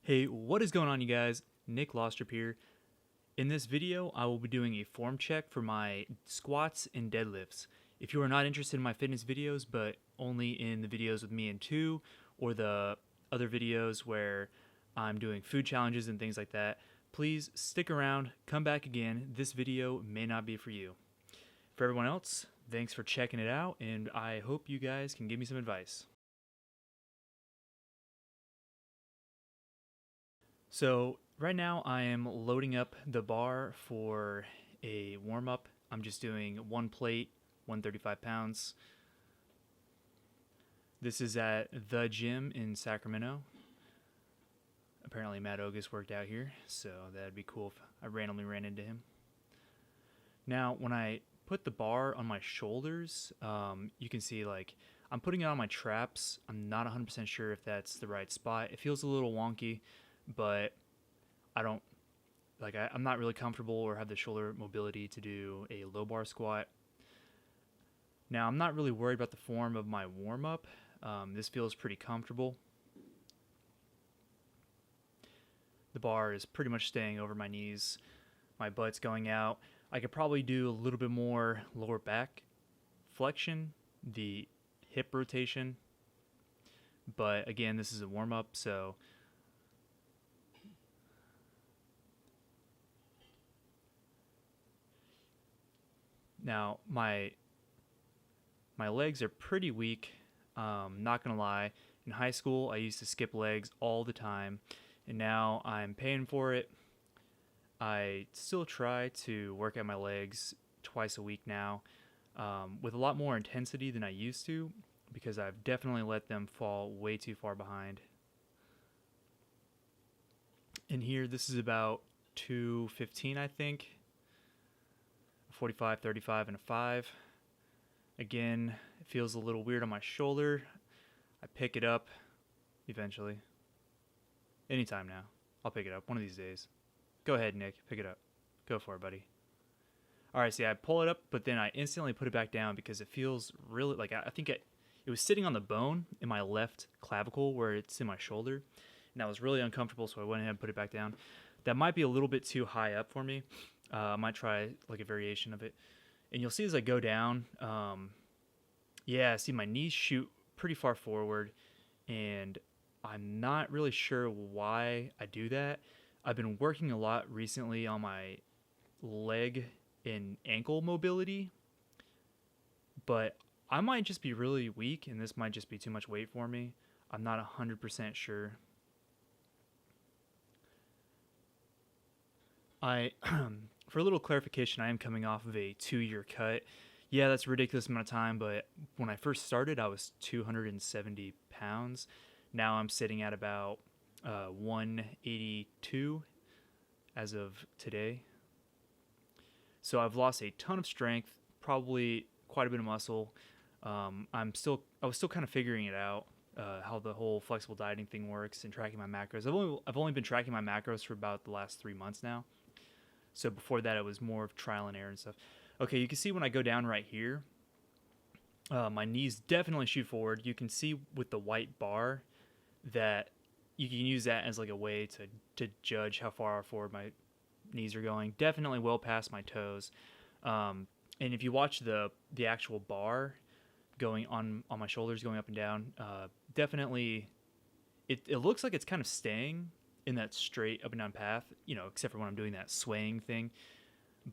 Hey, what is going on, you guys? Nick Lostrup here. In this video, I will be doing a form check for my squats and deadlifts. If you are not interested in my fitness videos, but only in the videos with me and two, or the other videos where I'm doing food challenges and things like that, please stick around, come back again. This video may not be for you. For everyone else, thanks for checking it out, and I hope you guys can give me some advice. So right now I am loading up the bar for a warm-up. I'm just doing one plate, 135 pounds. This is at the gym in Sacramento. Apparently Matt Ogus worked out here, so that'd be cool if I randomly ran into him. Now when I put the bar on my shoulders, you can see like I'm putting it on my traps. I'm not 100% sure if that's the right spot. It feels a little wonky, but I'm not really comfortable or have the shoulder mobility to do a low bar squat. Now I'm not really worried about the form of my warm up. This feels pretty comfortable. The bar is pretty much staying over my knees. My butt's going out. I could probably do a little bit more lower back flexion, the hip rotation. But again, this is a warm up, so now my legs are pretty weak. Not gonna lie. In high school, I used to skip legs all the time, and now I'm paying for it. I still try to work out my legs twice a week now, with a lot more intensity than I used to, because I've definitely let them fall way too far behind. In here, this is about 215, I think. 45, 35, and a 5. Again, it feels a little weird on my shoulder. I pick it up eventually. Anytime now. I'll pick it up one of these days. Go ahead, Nick. Pick it up. Go for it, buddy. Alright, see, I pull it up, but then I instantly put it back down because it feels really, like, I think it was sitting on the bone in my left clavicle where it's in my shoulder, and that was really uncomfortable, so I went ahead and put it back down. That might be a little bit too high up for me. I might try, like, a variation of it. And you'll see as I go down, yeah, see, my knees shoot pretty far forward, and I'm not really sure why I do that. I've been working a lot recently on my leg and ankle mobility, but I might just be really weak, and this might just be too much weight for me. I'm not 100% sure. For a little clarification, I am coming off of a 2-year cut. Yeah, that's a ridiculous amount of time, but when I first started, I was 270 pounds. Now I'm sitting at about 182 as of today. So I've lost a ton of strength, probably quite a bit of muscle. I was still kind of figuring it out, how the whole flexible dieting thing works and tracking my macros. I've only been tracking my macros for about the last 3 months now. So before that, it was more of trial and error and stuff. Okay, you can see when I go down right here, my knees definitely shoot forward. You can see with the white bar that you can use that as like a way to judge how far forward my knees are going. Definitely well past my toes. And if you watch the actual bar going on my shoulders going up and down, definitely it looks like it's kind of staying in that straight up and down path, except for when I'm doing that swaying thing.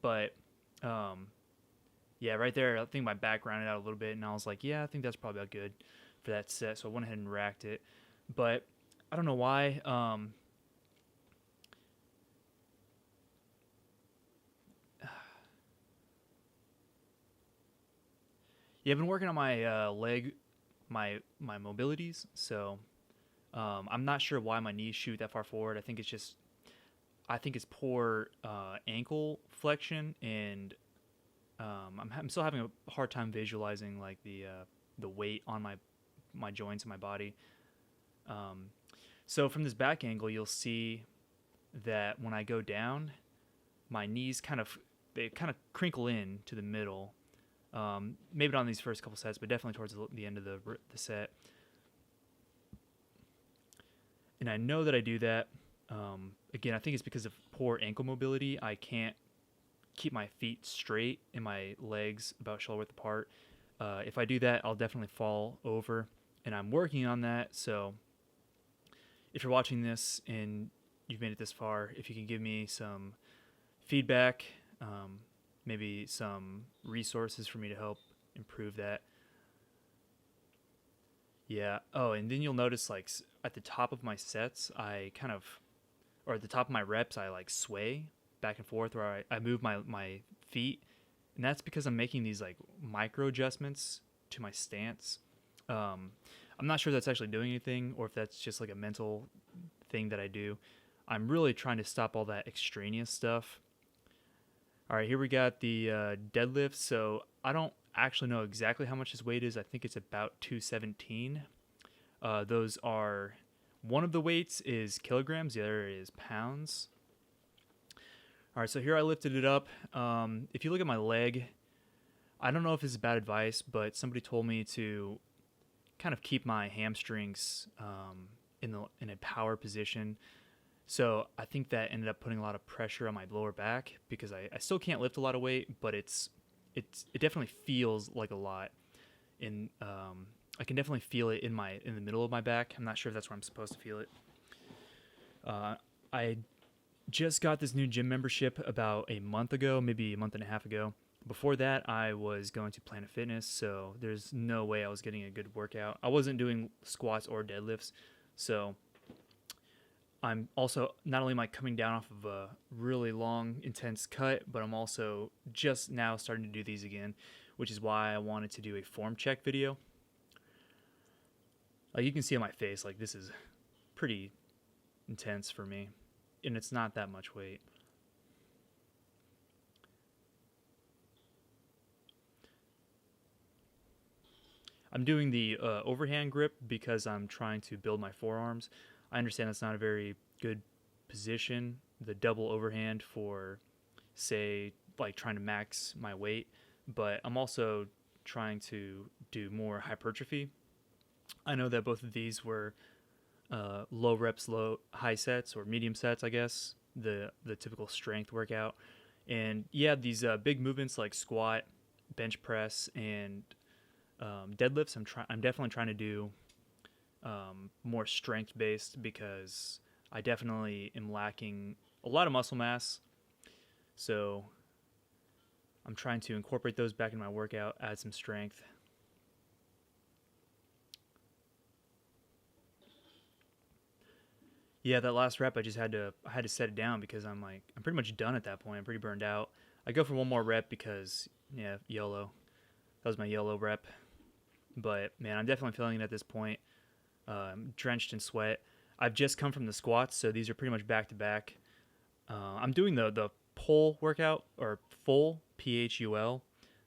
But yeah, right there, I think my back rounded out a little bit, and I was like, yeah, I think that's probably about good for that set. So I went ahead and racked it. But I don't know why. Yeah, I've been working on my leg, my mobilities. So I'm not sure why my knees shoot that far forward. I think it's poor ankle flexion, and I'm still having a hard time visualizing like the weight on my joints and my body. So from this back angle, you'll see that when I go down, my knees kind of crinkle in to the middle. Maybe not on these first couple sets, but definitely towards the end of the set. And I know that I do that. Again, I think it's because of poor ankle mobility. I can't keep my feet straight and my legs about shoulder width apart. If I do that, I'll definitely fall over, and I'm working on that. So if you're watching this and you've made it this far, if you can give me some feedback, maybe some resources for me to help improve that. Yeah. Oh, and then you'll notice like at the top of my sets, or at the top of my reps, I like sway back and forth, or I move my feet. And that's because I'm making these like micro adjustments to my stance. I'm not sure if that's actually doing anything or if that's just like a mental thing that I do. I'm really trying to stop all that extraneous stuff. All right, here we got the deadlift. So I don't actually know exactly how much his weight is. I think it's about 217. Those are, one of the weights is kilograms, the other is pounds. All right, so here I lifted it up. If you look at my leg, I don't know if this is bad advice, but somebody told me to kind of keep my hamstrings in a power position. So I think that ended up putting a lot of pressure on my lower back because I still can't lift a lot of weight, but it definitely feels like a lot. And I can definitely feel it in the middle of my back. I'm not sure if that's where I'm supposed to feel it. I just got this new gym membership about a month ago, maybe a month and a half ago. Before that, I was going to Planet Fitness, so there's no way I was getting a good workout. I wasn't doing squats or deadlifts, so I'm also, not only am I coming down off of a really long, intense cut, but I'm also just now starting to do these again, which is why I wanted to do a form check video. Like you can see on my face, like this is pretty intense for me, and it's not that much weight. I'm doing the overhand grip because I'm trying to build my forearms. I understand that's not a very good position, the double overhand for, say, like trying to max my weight, but I'm also trying to do more hypertrophy. I know that both of these were low reps, high sets, or medium sets, I guess, the typical strength workout. And yeah, these big movements like squat, bench press, and deadlifts, I'm definitely trying to do more strength based because I definitely am lacking a lot of muscle mass. So I'm trying to incorporate those back in my workout, add some strength. Yeah, that last rep I had to set it down because I'm pretty much done at that point. I'm pretty burned out. I go for one more rep because YOLO. That was my YOLO rep. But man, I'm definitely feeling it at this point. I'm drenched in sweat. I've just come from the squats, so these are pretty much back to back. I'm doing the pull workout, or full, PHUL,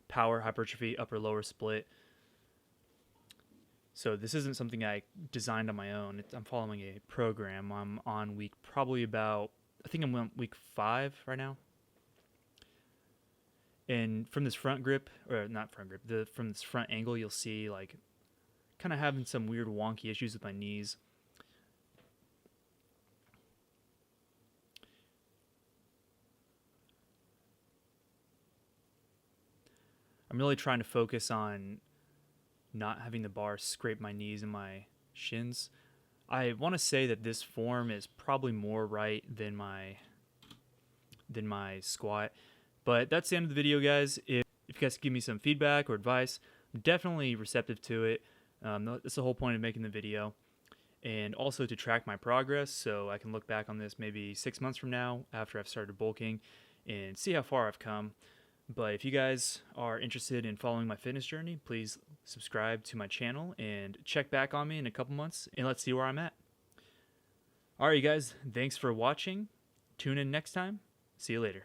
power, hypertrophy, upper lower split. So this isn't something I designed on my own. I'm following a program. I'm on I think I'm on week 5 right now. And from this front grip, or not front grip, from this front angle, you'll see like kind of having some weird wonky issues with my knees. I'm really trying to focus on not having the bar scrape my knees and my shins. I want to say that this form is probably more right than my squat. But that's the end of the video, guys. If you guys give me some feedback or advice, I'm definitely receptive to it. That's the whole point of making the video. And also to track my progress so I can look back on this maybe 6 months from now after I've started bulking and see how far I've come. But if you guys are interested in following my fitness journey, please subscribe to my channel and check back on me in a couple months and let's see where I'm at. All right, you guys, thanks for watching. Tune in next time. See you later.